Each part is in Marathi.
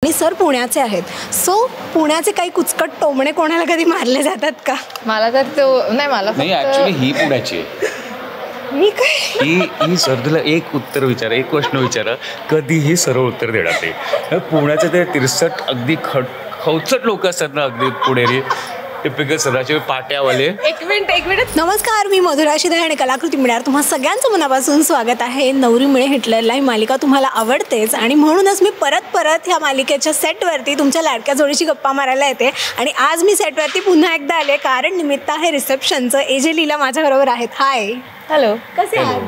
हे सर पुण्याचे आहेत. सो पुण्याचे काही कुचकट टोमणे कोणाला कधी मारले जातात का? मला तर तो नाही, मला नाही ॲक्च्युली ही पुण्याची आहे. मी काय ही सर तुला एक उत्तर विचारा, एक प्रश्न विचारा, कधीही सरळ उत्तर देणार ते. पुण्याचे ते 63 अगदी खवचट लोक असतात ना, अगदी पुणेरी टिपिकल सदाशिव पाट्यावाले. एक मिनिट. नमस्कार, मी मधुरा शिदे आणि कलाकृती मिळणार तुम्हा सगळ्यांचं मनापासून स्वागत आहे. नवरी मिळे हिटलरला ही मालिका तुम्हाला आवडतेच आणि म्हणूनच मी परत ह्या मालिकेच्या सेटवरती तुमच्या लाडक्या जोडीची गप्पा मारायला येते. आणि आज मी सेटवरती पुन्हा एकदा आले कारण निमित्त आहे रिसेप्शनचं. एजे लीला माझ्याबरोबर आहेत. हाय. हॅलो. कसे आहात?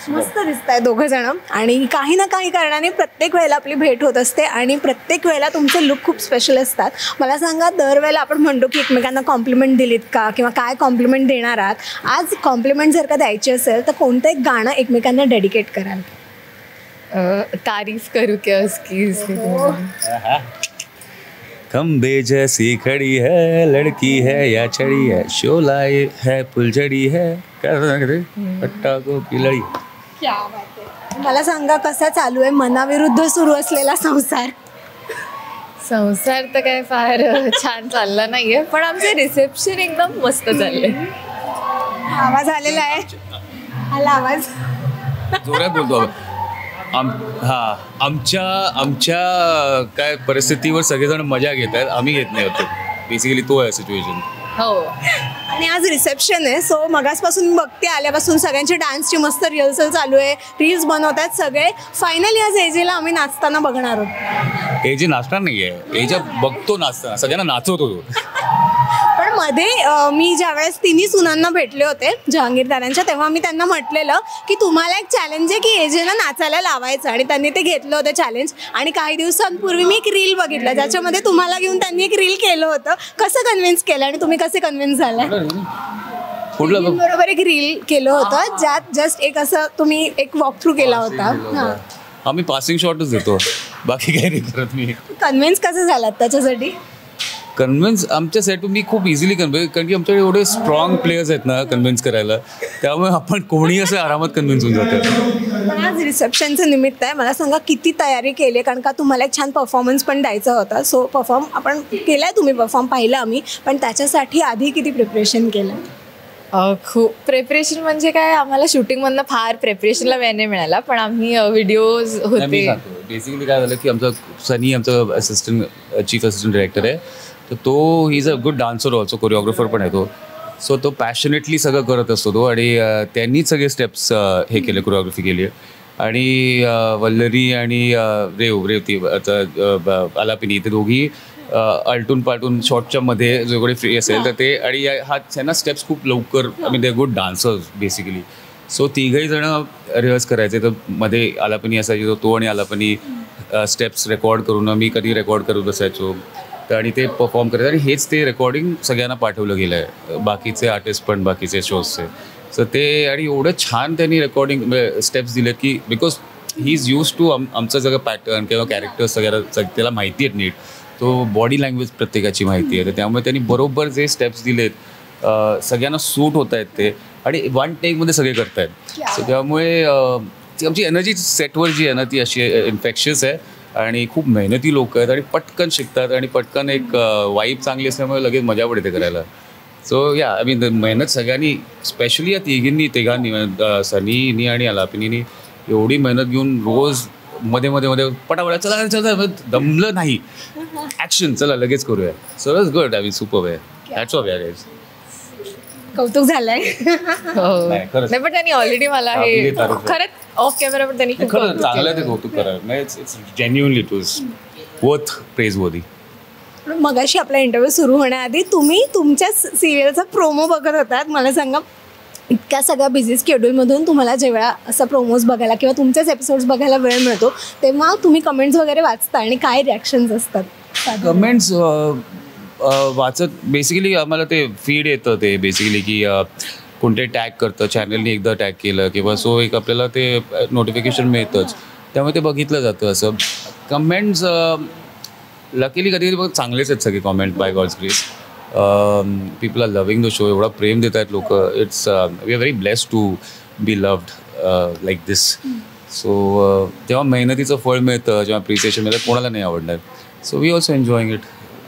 मस्त दिसताय दोघं जण. आणि काही ना काही कारणाने प्रत्येक वेळेला आपली भेट होत असते आणि प्रत्येक वेळेला तुमचे लुक खूप स्पेशल असतात. मला सांगा, दरवेळेला आपण म्हणतो की एकमेकांना कॉम्प्लिमेंट दिलीत का किंवा काय कॉम्प्लिमेंट देणार आहात? आज कॉम्प्लिमेंट जर का द्यायची असेल तर कोणतं एक गाणं एकमेकांना डेडिकेट कराल? तारीफ करू क्या उसकी. खंबे जैसी खड़ी है, लड़की है या छड़ी है, शोला है फुलझड़ी है, पट्टाकों की लड़ी. क्या बात आहे. मला सांगा, कसा चालू आहे मनाविरुद्ध सुरू असलेला संसार? संसार तर काय फार छान चालला नाहीये, पण आमचे रिसेप्शन एकदम मस्त चालले. आवाज आलेला आहे. आला आवाज. जोरात बोलतो. आमच्या काय परिस्थितीवर सगळेजण मजा घेत आहेत, आम्ही घेत नाही होतो. बेसिकली तो आहे सिच्युएशन. हो. आणि आज रिसेप्शन आहे. सो मगासपासून मी बघते, आल्यापासून सगळ्यांची डान्सची मस्त रिहर्सल चालू आहे, रील्स बनवतात सगळे. फायनली आज एजेला आम्ही नाचताना बघणार आहोत. एजे नाचणार नाही आहे, एजे बघतो नाचताना, सगळ्यांना नाचवतो तो. पण मध्ये मी ज्यावेळेस तिन्ही सुनांना भेटले होते जहांगीरदारांच्या, तेव्हा मी त्यांना म्हटलेलं की तुम्हाला एक चॅलेंज आहे की एजेला नाचायला लावायचं, आणि त्यांनी ते घेतलं होतं चॅलेंज. आणि काही दिवसांपूर्वी मी एक रील बघितलं ज्याच्यामध्ये तुम्हाला घेऊन त्यांनी एक रील केलं होतं. कसं कन्व्हिन्स केलं आणि तुम्ही कसे कन्व्हिन्स झाला? बरोबर एक रील केलं होतं ज्यात जस्ट एक असं तुम्ही एक वॉक थ्रू केला होता. आम्ही पासिंग शॉटच देतो, बाकी काही नाही करत. मी कन्व्हिन्स कसं झालात त्याच्यासाठी? कन्व्हिन्स आमच्या सेट मी खूप इझिली कन्व्हिन्स, कारण की आमच्याकडे एवढे स्ट्रॉंग प्लेयर्स आहेत ना कन्व्हिन्स करायला, त्यामुळे आपण कोणी असं आरामात कन्व्हिन्स होऊन जातं. पण आज रिसेप्शनचं निमित्त आहे. मला सांगा, किती तयारी केली आहे? कारण का तुम्हाला एक छान परफॉर्मन्स पण द्यायचा होता. सो आपण केला आहे, तुम्ही परफॉर्म पाहिलं आम्ही, पण त्याच्यासाठी आधी किती प्रिपरेशन केलं? खूप प्रेपरेशन म्हणजे काय, आम्हाला शूटिंगमधनं फार प्रेपरेशनला वेळ नाही मिळाला, पण आम्ही व्हिडिओज होते. बेसिकली काय झालं की आमचा सनी, आमचा चीफ असिस्टंट डायरेक्टर आहे, तर तो he is a good dancer also, choreographer पण आहे तो. सो तो पॅशनेटली सगळं करत असतो तो, आणि त्यांनीच सगळे स्टेप्स हे केले, कोरिओग्राफी केली आहे. आणि वल्लरी आणि रेवती आलापिनी, ते दोघी आलटून पालटून शॉर्टच्या मध्ये जो कोणी फ्री असेल तर ते, आणि ह्यांना स्टेप्स खूप लवकर, I mean they good dancers basically. So तिघही जण रिहर्स करायचे, तर मध्ये आलापनी असायची, तो आणि आलापनी स्टेप्स रेकॉर्ड करून मी कधी रेकॉर्ड करत बसायचो, तर आणि ते परफॉर्म करायचं. आणि हेच ते रेकॉर्डिंग सगळ्यांना पाठवलं गेलं आहे, बाकीचे आर्टिस्ट पण, बाकीचे शोजचे. सो ते, आणि एवढं छान त्यांनी रेकॉर्डिंग स्टेप्स दिलेत की because he is used to आमचं सगळं पॅटर्न किंवा कॅरेक्टर्स सगळ्याला त्याला माहिती आहेत नीट, तो बॉडी लँग्वेज प्रत्येकाची माहिती आहे, तर त्यामुळे त्यांनी बरोबर जे स्टेप्स दिलेत सगळ्यांना सूट होत आहेत ते, आणि वन टेकमध्ये सगळे करत आहेत. सो त्यामुळे आमची एनर्जी सेटवर जी आहे ना ती अशी इन्फेक्शियस आहे, आणि खूप मेहनती लोक आहेत, आणि पटकन शिकतात, आणि पटकन एक वाईब चांगली असल्यामुळे लगेच मजा पडते करायला. सो या, आय मीन मेहनत सगळ्यांनी, स्पेशली या तिघांनी सनीनी आणि आलापिनीनी एवढी मेहनत घेऊन रोज मध्ये पटापटा चला दमलं नाही, ॲक्शन चला लगेच करूया. So it's good, I mean super आहे. दॅट्स ऑल यार. कौतुक झालंय. नाही, पण त्यांनी ऑलरेडी मला हे खरंच ऑफ कॅमेरा पण त्यांनी खरं चांगलं ते कौतुक करायला. It's genuinely it was worth praiseworthy. मगाशी आपला इंटरव्ह्यू सुरू होण्याआधी तुम्ही तुमच्या सिरियलचा प्रोमो बघत होतात. मला सांगा, इतक्या सगळ्या बिझी स्केड्यूलमधून तुम्हाला जेव्हा असं प्रोमोज बघायला किंवा तुमचेच एपिसोड्स बघायला वेळ मिळतो, तेव्हा तुम्ही कमेंट्स वगैरे वाचता आणि काय रिॲक्शन्स असतात? कमेंट्स वाचत बेसिकली आम्हाला ते फीड येतं, ते बेसिकली की कोणते टॅग करतं, चॅनलनी एकदा टॅग केलं किंवा सो एक आपल्याला ते नोटिफिकेशन मिळतंच, त्यामुळे ते बघितलं जातं. असं कमेंट्स लकीली कधी कधी बघ चांगलेच आहेत सगळे comment, by God's grace. People are loving the show, एवढा प्रेम देत आहेत लोक. It's we are very blessed to be loved like this. So जेव्हा मेहनतीचं फळ मिळतं, जेव्हा अप्रिसिएशन मिळतं, कोणाला नाही आवडणार. So we also enjoying it.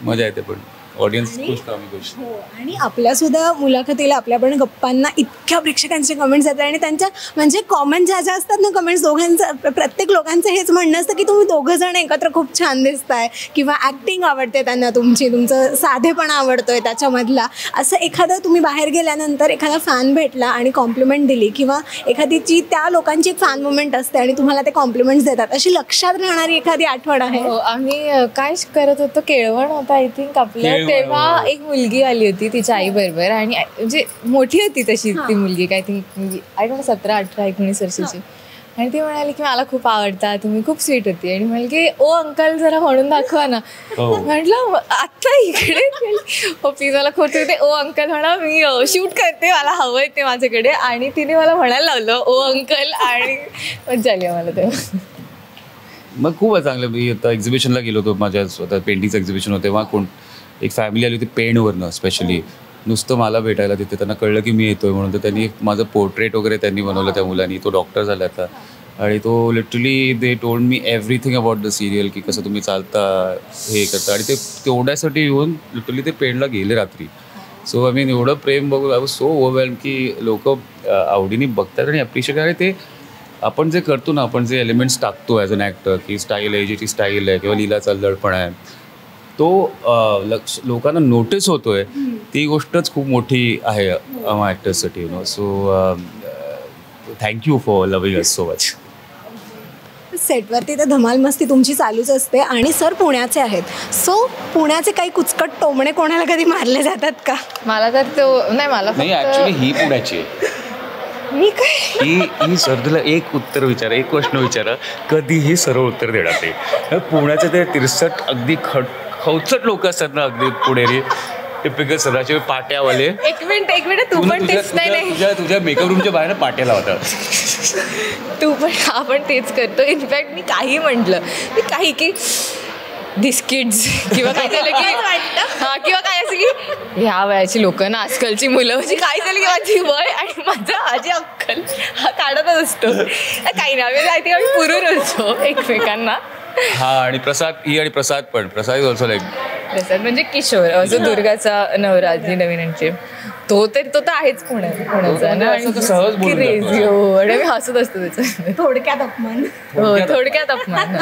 मजा येते, पण ऑडियन्स खुश तर आम्ही खुश. हो, आणि आपल्यासुद्धा मुलाखतीला आपल्या पण गप्पांना इतक्या प्रेक्षकांचे कमेंट्स येतात आणि त्यांच्या म्हणजे कॉमन ज्या ज्या असतात ना कमेंट्स, दोघांचं प्रत्येक लोकांचं हेच म्हणणं असतं की तुम्ही दोघं जण एकत्र खूप छान दिसताय, किंवा ॲक्टिंग आवडते त्यांना तुमची, तुमचं साधेपणा आवडतोय त्याच्यामधला. असं एखादं तुम्ही बाहेर गेल्यानंतर एखादा फॅन भेटला आणि कॉम्प्लिमेंट दिली, किंवा एखादीची त्या लोकांची एक फॅन मुवमेंट असते आणि तुम्हाला ते कॉम्प्लिमेंट्स देतात, अशी लक्षात राहणारी एखादी आठवण आहे? हो, आम्ही काय करत होतो, केळवण होता आय थिंक आपलं, तेव्हा एक मुलगी आली होती तिच्या आई बरोबर, आणि म्हणजे मोठी होती तशी ती मुलगी, काय ती आय डोंट 17-18-19 वर्षाची, आणि ती म्हणाली की मला खूप आवडता, तुम्ही खूप स्वीट होती, आणि म्हणाली की ओ अंकल जरा म्हणून दाखवा ना. म्हटलं आता इकडे हो प्लीज, मला खोट होते, ओ अंकल म्हणा, मी शूट करते, मला हवंय ते माझ्याकडे, आणि तिने मला म्हणायला लावलं ओ अंकल, आणि मजा आली आम्हाला तेव्हा. मग खूप चांगलं. मी आता एक्झिबिशनला गेलो होतो, माझ्या स्वतः पेंटिंगचं एक्झिबिशन होतं, तेव्हा एक फॅमिली आली होती पेणवरनं स्पेशली, नुसतं मला भेटायला तिथे. त्यांना कळलं की मी येतोय म्हणून, तर त्यांनी माझं पोर्ट्रेट वगैरे त्यांनी बनवलं त्या मुलांनी. तो डॉक्टर झाला आता, आणि तो literally they told me everything about the serial, की कसं तुम्ही चालता, हे करता, आणि ते तेवढ्यासाठी येऊन लिटरली ते पेणला गेले रात्री. सो आय मीन एवढं प्रेम बघून आय वॉज सो ओव्हरवेल्म की लोक आवडीने बघतात आणि अप्रिशिएट. आणि ते आपण जे करतो ना, आपण जे एलिमेंट्स टाकतो ॲज अन ॲक्टर, की स्टाईल आहे, जी स्टाईल आहे, किंवा लीलाचा लढपण आहे, तो लोकांना नोटीस होतोय, ती गोष्टच खूप मोठी आहे ॲक्टर्ससाठी, you know. So thank you for loving us so much. सेटवरती तर धमाल मस्ती तुमची चालूच असते, आणि सर पुण्याचे आहेत, सो पुण्याचे काही कुचकट टोमणे कोणाला कधी मारले जातात का? मला तर तो नाही, ॲक्च्युली ही पुण्याची आहे. मी काय ही सर तुला एक उत्तर विचारा, एक प्रश्न विचारा, कधीही सरळ उत्तर देणार ते. पुण्याचे ते 63 अगदी खवचट लोक असतात ना, अगदी पुणेरी टिपिकल सदाचे पाट्यावाले. एक मिनिट तू पण तेच नाही तुझ्या मेकअप रूमच्या बाहेर पाट्या लावतात. तू पण आपण तेच करतो. इनफॅक्ट मी काही म्हटलं, मी काही की दिस किड्स किंवा काय झालं की हां, किंवा काय असं की ह्या वयाची लोक ना, आजकालची मुलं, म्हणजे काय झालं की माझी वय आणि माझी अक्कल हा काढतच असतो. काही नाही, आय थिंक आम्ही पुरून असतो एकमेकांना. हा, आणि प्रसाद पण प्रसाद ऑल्सो लाईक प्रसाद म्हणजे किशोर, असं दुर्गाचा नवरा नवीन एंट्री, तो तर आहेच पुण्याचा ना, सहज बोलून आणि मी हसत असतो त्याचं. थोडक्यात अपमान. हो, थोडक्यात अपमान.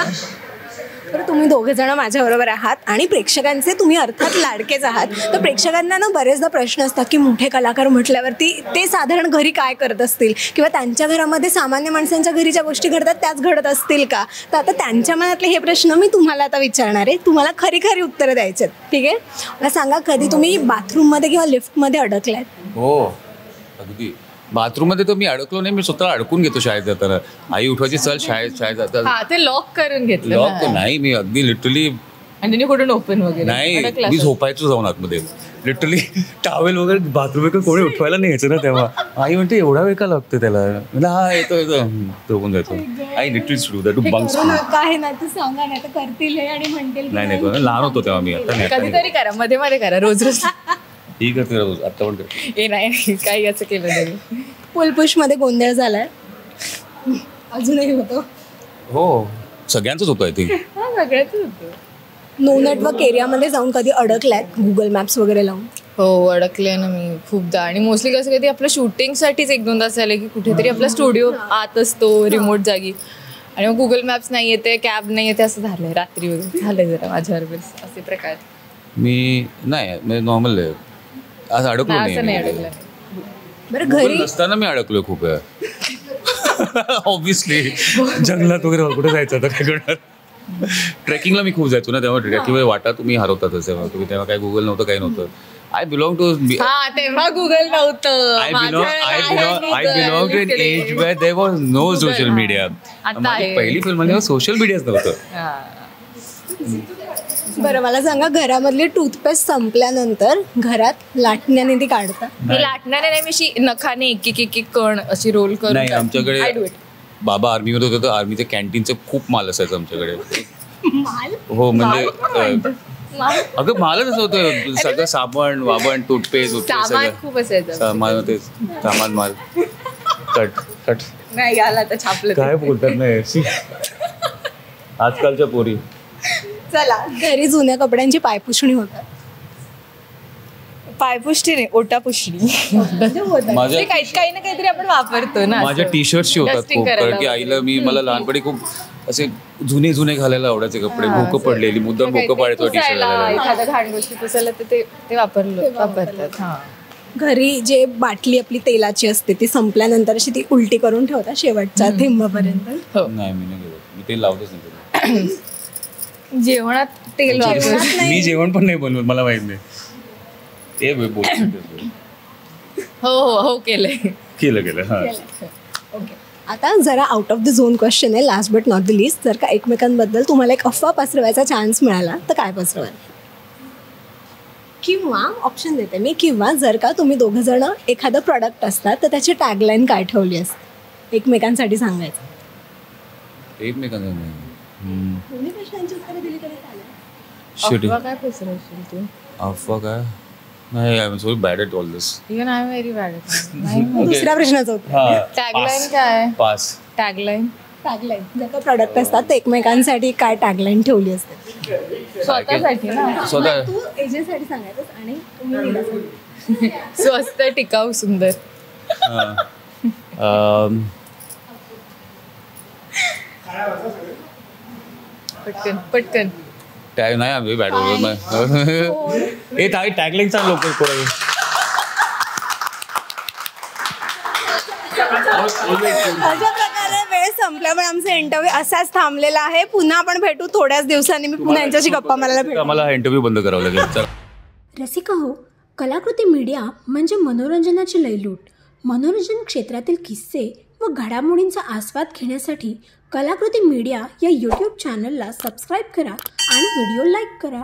तर तुम्ही दोघे जण माझ्याबरोबर आहात आणि प्रेक्षकांचे तुम्ही अर्थात लाडकेच आहात. तर प्रेक्षकांना ना बरेचदा प्रश्न असतात की मोठे कलाकार म्हटल्यावरती ते साधारण घरी काय करत असतील, किंवा त्यांच्या घरामध्ये सामान्य माणसांच्या घरी ज्या गोष्टी घडतात त्याच घडत असतील का. तर आता त्यांच्या मनातले हे प्रश्न मी तुम्हाला आता विचारणार आहे, तुम्हाला खरी खरी उत्तरं द्यायची आहेत, ठीक आहे? मला सांगा, कधी तुम्ही बाथरूममध्ये किंवा लिफ्टमध्ये अडकलात? हो, अगदी. बाथरूममध्ये तर मी अडकलो नाही, मी स्वतः अडकून घेतो शाळेत जाताना. आई उठवायची, चल शाळेत जातात, ते लॉक करून घेतलं. लॉक नाही, मी अगदी लिटरली आणि कुठून ओपन वगैरे नाही, मी झोपायचो जाऊन आतमध्ये, लिटरली टावेल वगैरे. बाथरूम कोणी उठवायला नाही यायचं ना तेव्हा. आई म्हणते एवढा वेळ का लागतो त्याला, म्हणजे हा येतो झोपून जातो. आई लिटरली सुरू दॅट टू बंक काय नाही, तू सांगा नाही तर करतील हे आणि म्हणतील नाही, लहान होतो तेव्हा मी. आता नाही, कधीतरी करा, मध्ये करा, रोज ठीक आहे, रोज आता पण करते. हे नाही काही असं केलं तरी. पुलपुषमध्ये गोंधळ झालाय, अजूनही होतो? हो, सगळ्यांचंच होतं आय थिंक. सगळ्याच होतं. नो नेटवर्क एरियामध्ये जाऊन कधी अडकलात गुगल मॅप्स वगैरे लावून? हो, अडकले ना मी खूपदा. आणि मोस्टली कसं कधी आपलं शूटिंगसाठीच 1-2 तास झाले की कुठेतरी आपला स्टुडिओ आत असतो रिमोट जागी, आणि मग गुगल मॅप्स नाही येते, कॅब नाही येते, असं झालंय रात्री वगैरे. झालंय जरा माझ्याबरोबर असे प्रकार. मी नाही, नॉर्मल आहे, आज अडकलो नाही. अडकलं. बरं, घरी नसताना मी अडकलोय खूप वेळा. ऑब्व्हियसली जंगलात वगैरे कुठे जायचं तर काय करणार. ट्रेकिंगला मी खूप जायचो ना, तेव्हा ट्रेकिंगमध्ये वाटा तुम्ही हरवतातच. तेव्हा काय गुगल नव्हतं, काही नव्हतं. आय बिलॉंग टू तेव्हा गुगल नव्हतं. I belong to an age where there was no social media. माझी पहिली फिल्म म्हणजे सोशल मीडियाच नव्हतं. बरं, मला सांगा, घरामधली टूथपेस्ट संपल्यानंतर घरात लाटण्याने ती काढता? मी लाटणारे नाही, मी अशी नखाने एक कण अशी रोल करून. नाही, आमच्याकडे बाबा आर्मीमध्ये होतं, तर आर्मीच्या कॅन्टीनचं खूप माल असायचं आमच्याकडे. हो, म्हणजे अगं मालच असं होतं, सगळं साबण वाबण टूथपेस्ट सामान खूप असायचं. सामान माल कट नाही आला आता छापलं काय बोलतात नाही आजकालच्या पोरी. चला घरी जुन्या कपड्यांची पायपुसणी होतात. पायपुष्टी नाही ओटापुष्टी माझ्या ते काही ना काहीतरी आपण वापरतो ना माझ्या टी शर्टची होतात Dusting खूप, करायला कारण की आईला मला लहानपणी खूप असे जुने घालायला आवडायचे कपडे. भोकं पडलेली मुद्दाम भोकं पाडायचो टी शर्ट घालायला. एखाद्या घाण गोष्टी पुसायला तर ते वापरतात. हा घरी जे बाटली आपली तेलाची असते ती संपल्यानंतर अशी ती उलटी करून ठेवतात शेवटच्या थेंबापर्यंत. नाही मी नाही घेत, मी तेल लावतच नाही. जेवणात तेल वापरतात. मी जेवण पण नाही बनवत, मला माहित नाही ते बोलतो. हो केलंय. केलं हा. ओके, आता जरा out of the zone question आहे, last but not the least. जर का एकमेकांबद्दल तुम्हाला एक अफवा पसरवायचा चान्स मिळाला तर काय पसरवाल? किंवा ऑप्शन देते मी, किंवा जर का तुम्ही दोघं जण एखादं प्रॉडक्ट असतात तर त्याची टॅगलाईन काय ठेवली असते एकमेकांसाठी सांगायचं? एकमेकांना दोन्ही प्रश्नांची उत्तरं दिली तरी चालेल. अफवा काय पसरवशील तू? अफवा काय नाही, I am so bad at all this. Even I am very bad. दुसऱ्या प्रश्नाचं उत्तर टॅगलाईन काय? पास. टॅगलाईन टॅगलाईन जर का प्रॉडक्ट असतात तर एकमेकांसाठी काय टॅगलाईन ठेवली असते? स्वतःसाठी ना. स्वतः तू एजंटसाठी सांगायचं आणि तुम्ही नीलासाठी. स्वस्त टिकाऊ सुंदर. पटकन टॅग नाही आम्ही बॅड हे टॅगलाईनचा लोक अशा प्रकारे वेळ संपल्यामुळे आमचा इंटरव्ह्यू असाच थांबलेला आहे. पुन्हा आपण भेटू थोड्याच दिवसांनी. मी पुन्हा यांच्याशी गप्पा मारायला भेटू. आम्हाला हा इंटरव्ह्यू बंद करावा लागेल. रसिका हो, कलाकृती मीडिया म्हणजे मनोरंजनाची लयलूट. मनोरंजन क्षेत्रातील किस्से व घडामोडींचा आस्वाद घेण्यासाठी कलाकृती मीडिया या यूट्यूब चॅनलला सबस्क्राईब करा आणि व्हिडिओ लाईक करा.